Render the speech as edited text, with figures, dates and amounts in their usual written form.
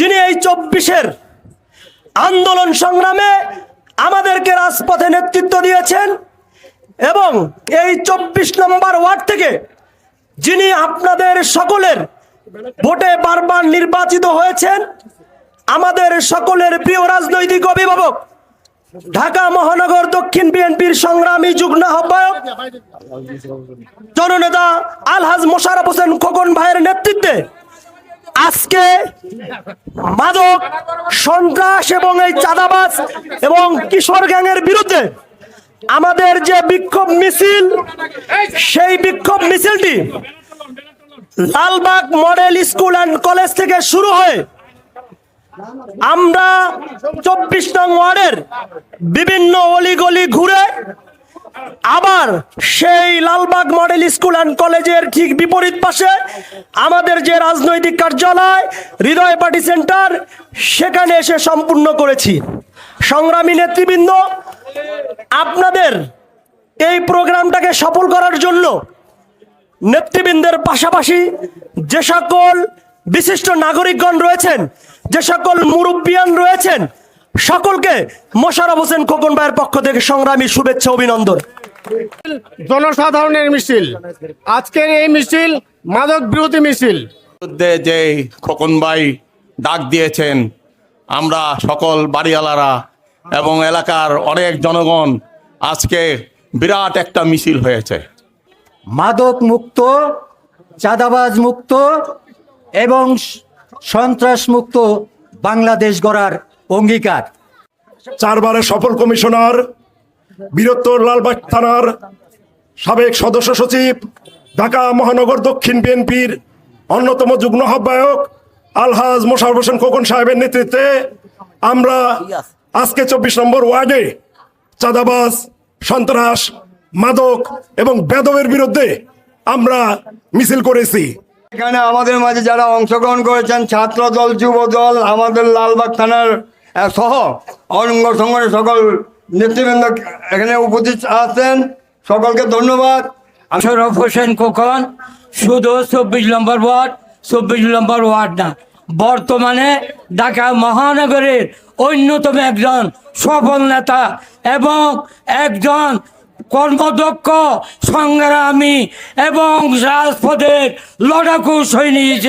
যিনি এই 24-এর আন্দোলন সংগ্রামে আমাদেরকে রাজপথে নেতৃত্ব দিয়েছেন এবং এই 24 নম্বর ওয়ার্ড থেকে যিনি আপনাদের সকলের ভোটে বারবার নির্বাচিত হয়েছেন, আমাদের সকলের প্রিয় রাজনৈতিক অভিভাবক, ঢাকা মহানগর দক্ষিণ বিএনপির সংগ্রামী যুগ্ম আহ্বায়ক জননেতা আলহাজ মোশাররফ হোসেন খোকন ভাইয়ের নেতৃত্বে আজকে মাদক, সন্ত্রাস এবং এই চাঁদাবাজ এবং কিশোর গ্যাংয়ের বিরুদ্ধে আমাদের যে বিক্ষোভ মিছিল, সেই বিক্ষোভ মিছিলটি Lalbagh model school and college থেকে শুরু হয়ে আমরা 24 নং ওয়ার্ডের বিভিন্ন অলিগলি ঘুরে আবার সেই লালবাগ মডেল স্কুল অ্যান্ড কলেজের ঠিক বিপরীত পাশে আমাদের যে রাজনৈতিক কার্যালয় হৃদয় পার্টি সেন্টার, সেখানে এসে সম্পূর্ণ করেছি। সংগ্রামী নেতৃবৃন্দ, আপনাদের এই প্রোগ্রামটাকে সফল করার জন্য নেতৃবৃন্দের পাশাপাশি যে সকল বিশিষ্ট নাগরিকগণ রয়েছেন, যে সকল মুরব্বিয়ান রয়েছেন, সকলকে মোশাররফ হোসেন খোকন ভাইয়ের পক্ষ থেকে সংগ্রামী শুভেচ্ছা, অভিনন্দন। জনসাধারণের মিছিল, আজকের এই মিছিল মাদক বিরোধী মিছিল। যে খোকন ভাই ডাক দিয়েছেন, আমরা সকল বাড়িওয়ালারা এবং এলাকার অনেক জনগণ আজকে বিরাট একটা মিছিল হয়েছে। মাদক মুক্ত, চাঁদাবাজ মুক্ত এবং সন্ত্রাস মুক্ত বাংলাদেশ গড়ার অঙ্গীকার। 4 বারের সফল কমিশনার, বীরত্তর লালবাগ থানার সাবেক সদস্য সচিব, ঢাকা মহানগর দক্ষিণ বিএনপির অন্যতম যুগ্ম আহ্বায়ক আলহাজ মোশাররফ হোসেন খোকন সাহেবের নেতৃত্বে আমরা আজকে 24 নম্বর ওয়ার্ডে চাঁদাবাজ, সন্ত্রাস, মাদক এবং বেদবের বিরুদ্ধে আমরা মিছিল করেছি। এখানে আমাদের মাঝে যারা অংশগ্রহণ করেছেন, ছাত্র দল, যুব দল, আমাদের লালবাগ থানার সহ অঙ্গ সংগঠনের সকল নেতৃবৃন্দ এখানে উপস্থিত আছেন, সকলকে ধন্যবাদ। মোশাররফ হোসেন খোকন শুধু 24 নম্বর ওয়ার্ড, 24 নম্বর ওয়ার্ড না, বর্তমানে ঢাকা মহানগরের অন্যতম একজন সফল নেতা এবং একজন কর্মদক্ষ সংগ্রামী এবং রাজপথের লড়াকু সৈনিক।